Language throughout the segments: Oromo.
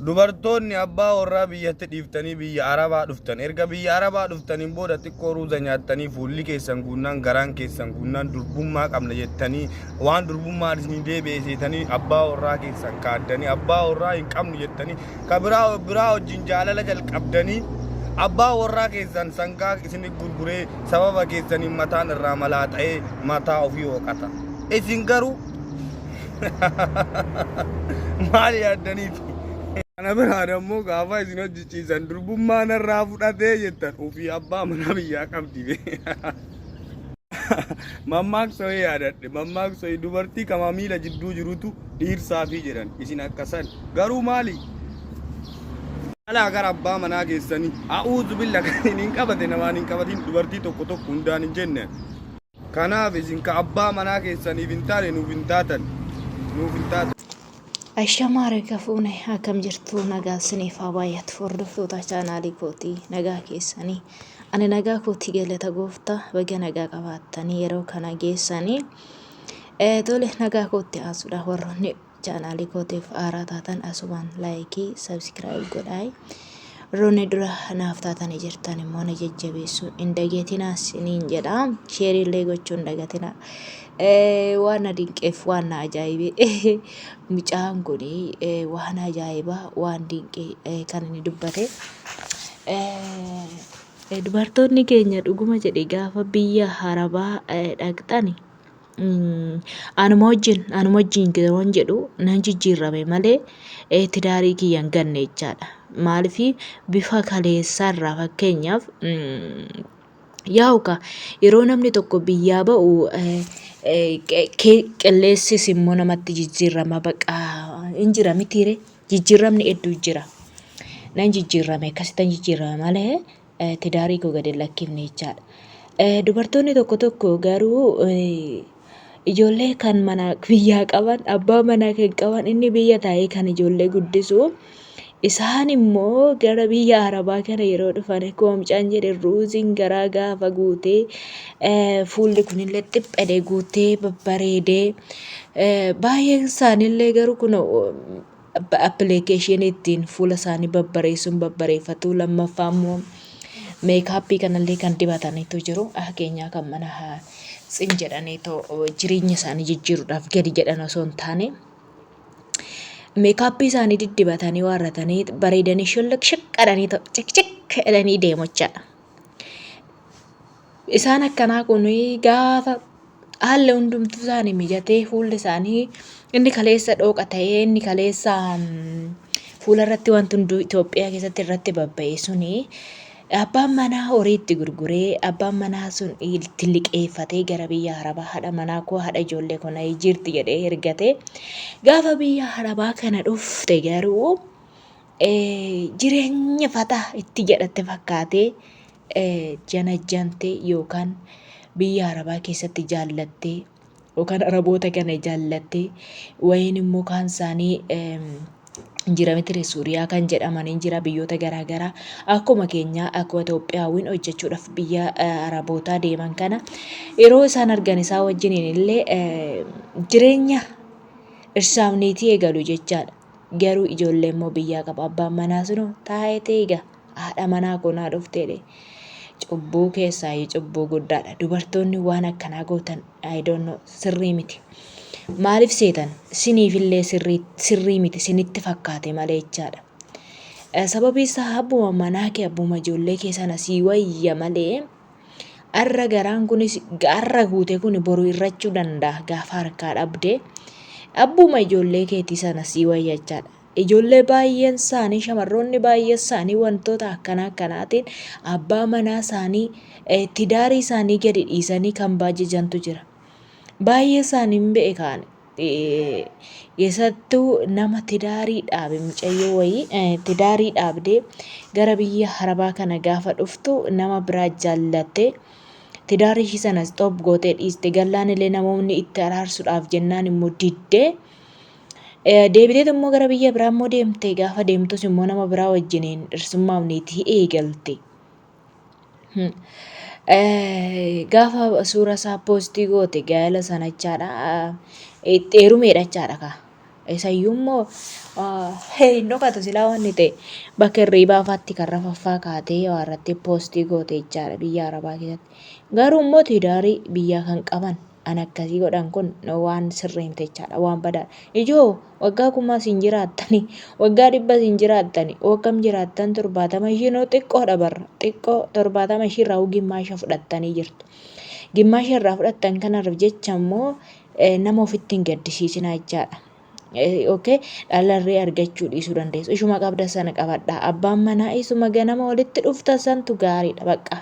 Dubartoonni abbaa warraa biyyatti dhiiftanii biyya Arabaa dhuftan. Erga biyya Arabaa dhuftaniin booda xiqqoo ruuza nyaattanii fuulli keessan guunnaan garaan keessan guunnaan durbummaa qabna jettanii waan durbummaa isin deebi'eessitanii abbaa warraa keessan kaaddanii abbaa warraa hin qabnu jettanii ka biraa wajjin jaalala jalqabdanii abbaa warraa keessan sangaa isin gurguree sababa keessaniin mataan irraa malaaxa'ee mataa ofii hooqata. Isin garuu maal yaaddaniiti? Ana biraan ammoo gaafa isin hojjechiisan durbummaa narraa fudhatee jettan ofii abbaa mana biyyaa qabdi. Mammaaksa yaadadhe mammaaksa dubartii kama miila jidduu jirutu dhiirsaa fi jedhan isin akkasan garuu maali? Ala gara abbaa manaa keessanii a'uuzu billa kan hin qabate namaan hin qabatin dubartii tokko tokko hundaan hin jenne. Kanaaf isin ka abbaa manaa keessaniif hin taane nuuf hin taatan. Ashamaare kafuune akkam jirtu nagaa isiniif haa baay'atu hordoftoota chaanaalii kootii nagaa keessanii ani nagaa kootii galata gooftaa baga nagaa qabaattanii yeroo kana geessanii tole nagaa kootti haasuudha warroonni chaanaalii kootiif haaraa taatan asumaan laayikii sabskiraayib godhaa warroonni dura naaf taatanii jirtan immoo na jajjabeessu hin dagatinaa isiniin jedha sheerii illee gochuun dagatinaa. Waan dinqeef waan ajaa'ibe mucaan kun waan ajaa'ibaa waan dinqee kan inni dubbate dubartoonni keenya dhuguma jedhe gaafa biyya Arabaa dhaqxani anuma wajjin yeroon jedhu nan jijjiirame malee tidaarii kiyya hin ganne jechaadha. Maaliif bifa kaleessaarraa fakkeenyaaf yaa'uka yeroo namni tokko biyyaa ba'u qilleessis immoo namatti jijjiirama baqa hin jira mitiire jijjiiramni hedduu jira. Nan jijjiirame akkasitti jijjiirame malee tidaarii koo gadi lakkifne jechaadha. Dubartoonni tokko tokko garuu ijoollee kan mana biyyaa qaban abbaa manaa kan qaban inni biyya taa'ee kan ijoollee guddisu isaan immoo gara biyya Arabaa kana yeroo dhufan akkuma mucaan jedhe ruuziin garaa gaafa guutee fuulli kunillee xiphedhe guutee babbareedee baay'een isaaniillee garuu kun appilikeeshinii ittiin fuula isaanii babbareessuun babbareeffatu lammaffaa immoo meekaappii kanallee kan dibataniitu jiru keenyaa kan mana tsin jedhanii jireenya isaanii jijjiiruudhaaf gadi jedhan osoo hin taane. Meekaappii isaanii diddibatanii warratanii bareedanii shulluq shaqqadhanii cik jedhanii deemu jechaadha. Isaan akkanaa kun gaafa haalli hundumtuu isaanii mijatee fuulli isaanii inni kaleessa dhooqa ta'ee inni kaleessa fuula irratti wanti hunduu Itoophiyaa keessatti irratti babba'e suni abbaan manaa horii itti gurguree abbaan manaa sun itti liqeeffatee gara biyya Arabaa haadha manaa koo haadha ijoollee kana jirti jedhee ergatee gaafa biyya Arabaa kana dhufte garuu jireenya fataa itti jedhatte fakkaatee janajjantee yookaan biyya Arabaa keessatti jaallattee yookaan Araboota kana jaallattee wayin immoo kaan isaanii jira mitire Suuriyaa kan jedhamanii jira biyyoota garaa garaa akkuma keenya akka Itoophiyaawwan hojjechuudhaaf biyya Arabootaa deeman kana yeroo isaan argan isaa wajjiniin illee jireenya irsaamniitii eegalu jechaadha. Garuu ijoollee immoo biyyaa qaba abbaan manaa sunu taa'ee eega haadha manaa kunaa dhufteedhe cubbuu keessaa cubbuu guddaadha. Dubartoonni waan akkanaa gootan I don't know sirrii miti. Maaliif seetan siniifillee sirrii miti sinitti fakkaate malee jechaadha. Sababii isaa abbuma manaa kee abbuma ijoollee kee sana sii wayya malee arra garaan kunis arra guute kun boru irrachuu danda'a gaafa harkaa dhabde abbuma ijoollee keetii sana sii wayya jechaadha. Ijoollee baay'een isaanii shamarroonni baay'een isaanii wantoota akkanaatiin abbaa manaa isaanii tidaarii isaanii gadi dhiisanii kan baajajantu jira. Baay'ee isaanii be'e kaan keessattuu nama tidaarii dhaabe mucayyoo wayii tidaarii dhaabdee gara biyya Arabaa kana gaafa dhuftu nama biraa jaallattee tidaarii ishii sanas xoob gootee dhiiste gallaan illee namoonni itti araarsuudhaaf jennaan immoo diddee deebitee immoo gara biyya biraa immoo deemte gaafa deemtus immoo nama biraa wajjiniin dhirsummaaf niitii eegalte. Gaafa suura isaa poostii goote gaa'ela sana jechaadha. Dheerumeedha jechaadha. Isayyuu immoo hin dhokatu silaa wanni ta'e bakka hirriibaa faatti kan rafaffaa kaatee waa irratti poostii goote jechaadha biyya Arabaa keessatti. Garuu immoo tidaarii biyya kan qaban an akkasii godhan kun waan sirrii miti jechaadha waan badaadha. Ijoo waggaa kumaa siin jiraattanii waggaa 100 siin jiraattanii akkam jiraattan 70 ishiinoo xiqqoodha barra xiqqoo 70 ishiirraa gimmaasha fudhattanii jirtu. Gimmaasha irraa fudhattan kanarraaf jecha immoo nama ofitti hin gaddisiisinaa jechaadha. Okay, dhalarree argachuu dhiisuu dandeessu. Ishuma qabda sana qabadhaa. Abbaan manaa isuma ganama walitti dhufta santu gaariidha bakka.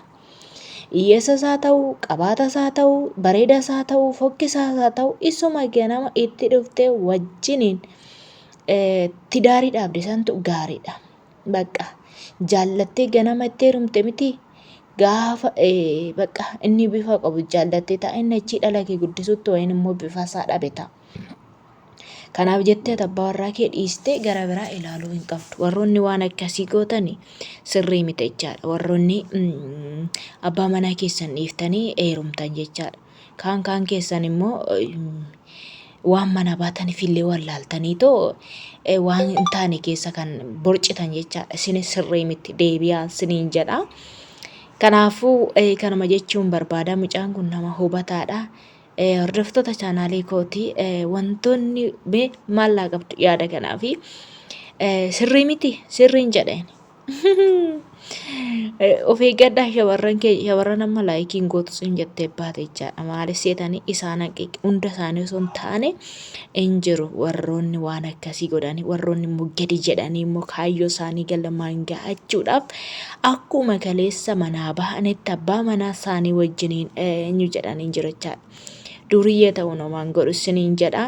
Hiyyeessas haa ta'u, qabaatas haa ta'u, bareedas haa ta'u, fokkisaas haa ta'u, isuma ganama itti dhuftee wajjiniin tidaarii dhaabde santu gaariidha. Bakka jaallattee ganama itti heerumte miti. Gaafa bakka inni bifa qabu jaallattee ta'a inni achi dhala kee guddisutti wayin immoo bifa isaa dhabe ta'a. Kanaaf jettee abbaa warraa kee dhiistee gara biraa ilaaluu hin qabdu. Warroonni waan akkasii gootan sirrii miti jechaadha. Warroonni abbaa manaa keessan dhiiftanii heerumtan jechaadha. Kaan keessan immoo waan mana baataniif illee wallaaltanii too waan hin taane keessa kan borcitan jechaadha. Isinis sirrii miti deebi'aa siniin jedha. Kanaafuu kanuma jechuun barbaada mucaan kun nama hubataadha. Hordoftoota chaanaalii kootii wantoonni maal qabdu yaada kanaafi sirrii miti sirriin jedheen. Of eeggadhaa shamarran amma laayikiin gootu sun jettee baate jechaadha. Maaliif seetanii isaan hunda isaanii osoo hin taane hin jiru warroonni waan akkasii godhanii warroonni immoo gadi jedhanii immoo kaayyoo isaanii galmaan gahachuudhaaf akkuma kaleessa manaa bahanitti abbaa manaa isaanii wajjiniin eenyu jedhanii jiru jechaadha. Duriyyee ta'uu namaan godhu isiniin jedha.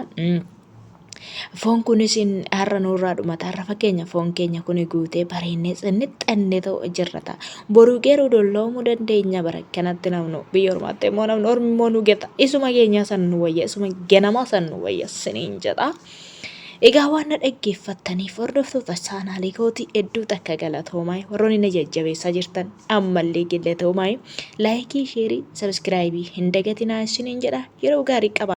Foon kunis har'a nurraa dhumata. Har'a fakkeenya foon keenya kun guutee bareennee xinni ta'u jirrata. Boruu geeruu dolloomuu dandeenya bara kanatti namnu biyya ormaatti immoo namni ormi immoo nu geta. Isuma keenyaa san nu wayya isuma ganamaa san nu wayya isiniin jedha. Egaa waan na dhaggeeffattaniif hordoftoota chaanaalii kootii hedduu takka galatoomaa warroonni na jajjabeessaa jirtan ammallee galatoomaa laayikii sheerii sabiskiraayibii hin dagatinaa isiniin jedha yeroo gaarii qaba.